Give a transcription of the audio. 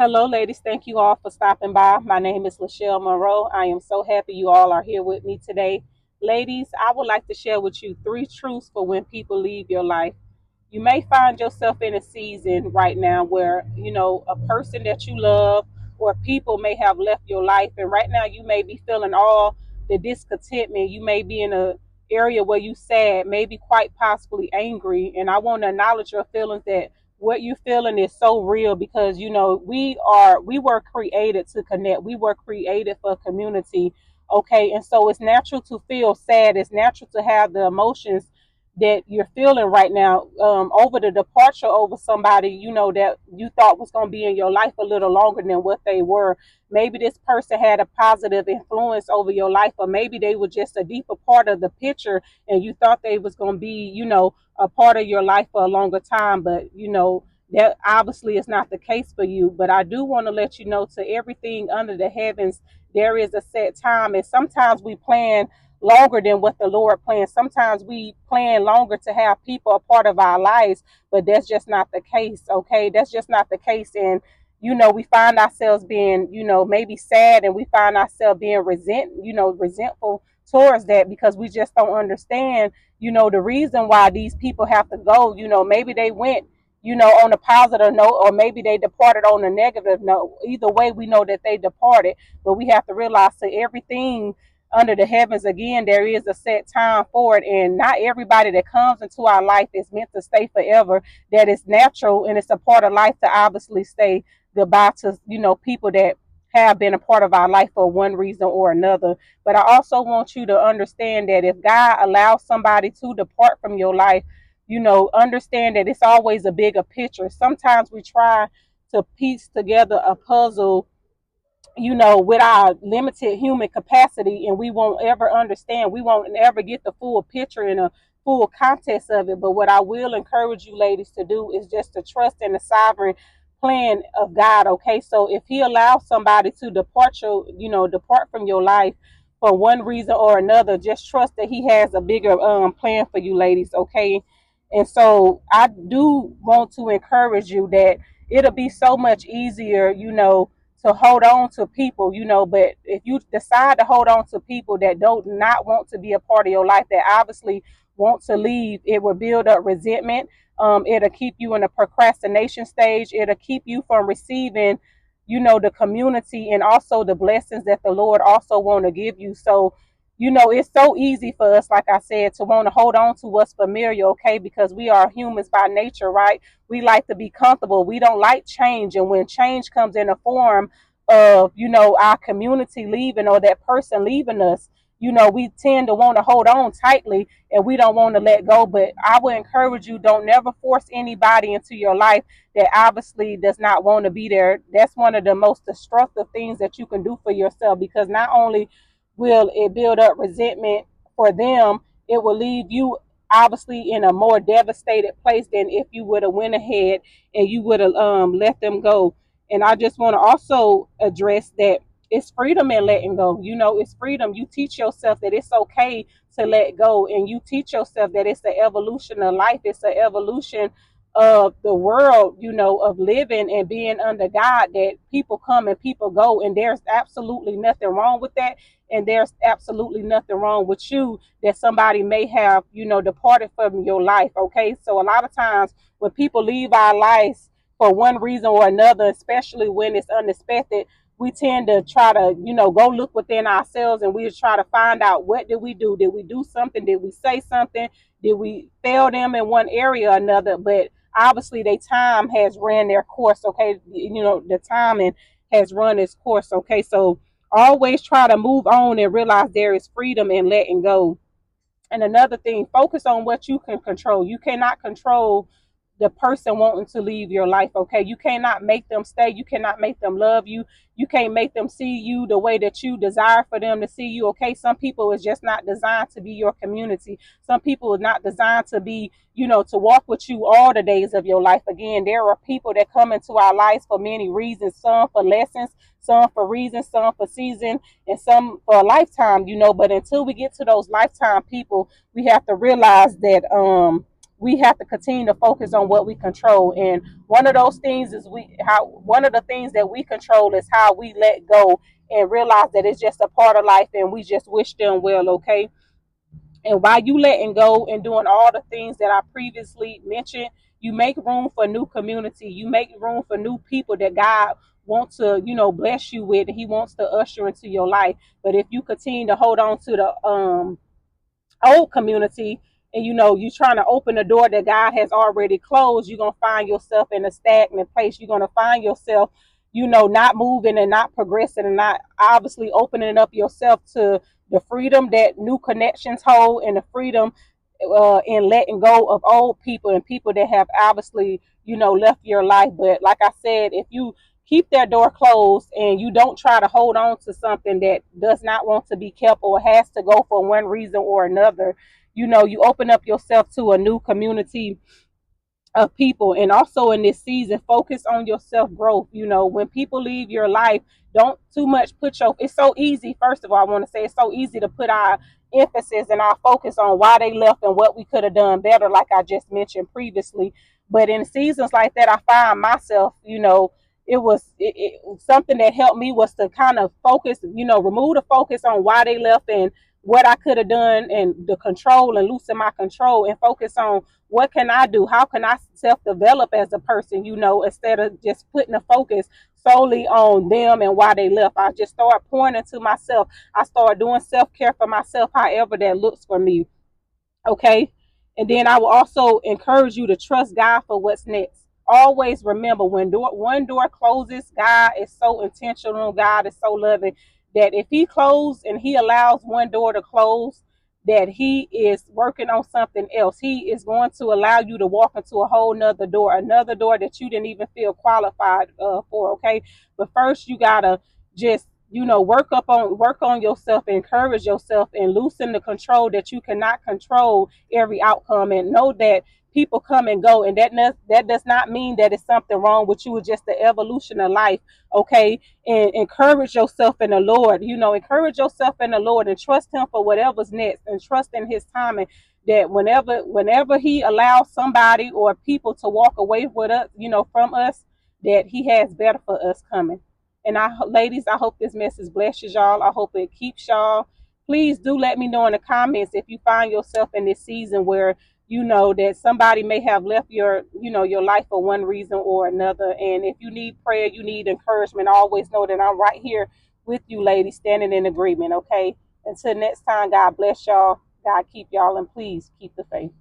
Hello, ladies. Thank you all for stopping by. My name is Lashelle Monroe. I am so happy you all are here with me today. Ladies, I would like to share with you three truths for when people leave your life. You may find yourself in a season right now where, a person that you love or people may have left your life. And right now you may be feeling all the discontentment. You may be in a area where you sad, maybe quite possibly angry. And I want to acknowledge your feelings that what you're feeling is so real because we were created to connect. We were created for community. Okay, and so it's natural to feel sad. It's natural to have the emotions that you're feeling right now over the departure over somebody that you thought was going to be in your life a little longer than what they were. Maybe this person had a positive influence over your life, or maybe they were just a deeper part of the picture and you thought they was going to be a part of your life for a longer time, but that obviously is not the case for you. But I do want to let you know, to everything under the heavens there is a set time, and sometimes we plan longer than what the Lord plans. Sometimes we plan longer to have people a part of our lives, but that's just not the case. Okay, that's just not the case. And we find ourselves being maybe sad, and we find ourselves being resentful towards that because we just don't understand the reason why these people have to go. Maybe they went on a positive note, or maybe they departed on a negative note. Either way, we know that they departed, but we have to realize that everything under the heavens, again, there is a set time for it, and not everybody that comes into our life is meant to stay forever. That is natural, and it's a part of life to obviously say goodbye to people that have been a part of our life for one reason or another. But I also want you to understand that if God allows somebody to depart from your life, understand that it's always a bigger picture. Sometimes we try to piece together a puzzle, with our limited human capacity, and we won't ever understand. We won't ever get the full picture and a full context of it. But what I will encourage you ladies to do is just to trust in the sovereign plan of God. Okay. So if he allows somebody to depart from your life for one reason or another, just trust that he has a bigger plan for you ladies. Okay. And so I do want to encourage you that it'll be so much easier, to hold on to people, but if you decide to hold on to people that don't not want to be a part of your life, that obviously want to leave, it will build up resentment. It'll keep you in a procrastination stage. It'll keep you from receiving, the community and also the blessings that the Lord also want to give you. So, it's so easy for us, like I said, to want to hold on to what's familiar, okay, because we are humans by nature, right? We like to be comfortable. We don't like change. And when change comes in a form of, our community leaving or that person leaving us, we tend to want to hold on tightly and we don't want to let go. But I would encourage you, don't never force anybody into your life that obviously does not want to be there. That's one of the most destructive things that you can do for yourself, because not only will it build up resentment for them, it will leave you obviously in a more devastated place than if you would have went ahead and you would have let them go. And I just want to also address that it's freedom in letting go. It's freedom. You teach yourself that it's okay to let go, and you teach yourself that it's the evolution of life. It's the evolution of the world, of living and being under God, that people come and people go, and there's absolutely nothing wrong with that. And there's absolutely nothing wrong with you that somebody may have, departed from your life. Okay. So a lot of times when people leave our lives for one reason or another, especially when it's unexpected, we tend to try to, go look within ourselves, and we try to find out, what did we do? Did we do something? Did we say something? Did we fail them in one area or another? But obviously their time has ran their course. Okay. The timing has run its course. Okay. So always try to move on and realize there is freedom in letting go. And another thing, focus on what you can control. You cannot control the person wanting to leave your life, okay? You cannot make them stay. You cannot make them love you. You can't make them see you the way that you desire for them to see you, okay? Some people is just not designed to be your community. Some people are not designed to be, to walk with you all the days of your life. Again, there are people that come into our lives for many reasons, some for lessons, some for reasons, some for season, and some for a lifetime, but until we get to those lifetime people, we have to realize that we have to continue to focus on what we control. And one of those things is one of the things that we control is how we let go and realize that it's just a part of life and we just wish them well, okay? And while you letting go and doing all the things that I previously mentioned, you make room for new community. You make room for new people that God wants to, bless you with, and He wants to usher into your life. But if you continue to hold on to the old community, and you're trying to open a door that God has already closed, you're gonna find yourself in a stagnant place. You're gonna find yourself, not moving and not progressing and not obviously opening up yourself to the freedom that new connections hold, and the freedom in letting go of old people and people that have obviously, left your life. But like I said, if you keep that door closed and you don't try to hold on to something that does not want to be kept or has to go for one reason or another, you open up yourself to a new community of people. And also in this season, focus on your self growth. When people leave your life, don't too much put your, it's so easy. First of all, I want to say it's so easy to put our emphasis and our focus on why they left and what we could have done better, like I just mentioned previously. But in seasons like that, I find myself, something that helped me was to kind of focus, remove the focus on why they left and what I could have done, and the control, and loosen my control and focus on what can I do? How can I self-develop as a person, instead of just putting the focus solely on them and why they left. I just start pouring into myself. I start doing self-care for myself, however that looks for me. Okay. And then I will also encourage you to trust God for what's next. Always remember, when one door closes, God is so intentional. God is so loving that if He closes and He allows one door to close, that He is working on something else. He is going to allow you to walk into a whole nother door, another door that you didn't even feel qualified for. Okay. But first you gotta just, work on yourself, encourage yourself, and loosen the control that you cannot control every outcome, and know that people come and go, and that does not mean that it's something wrong with you. It's just the evolution of life. Okay. And encourage yourself in the Lord. Encourage yourself in the Lord and trust Him for whatever's next, and trust in His timing, that whenever He allows somebody or people to walk away with us, from us, that He has better for us coming. And ladies, I hope this message blesses y'all. I hope it keeps y'all. Please do let me know in the comments if you find yourself in this season where that somebody may have left your life for one reason or another. And if you need prayer, you need encouragement, always know that I'm right here with you, ladies, standing in agreement. Okay. Until next time, God bless y'all. God keep y'all, and please keep the faith.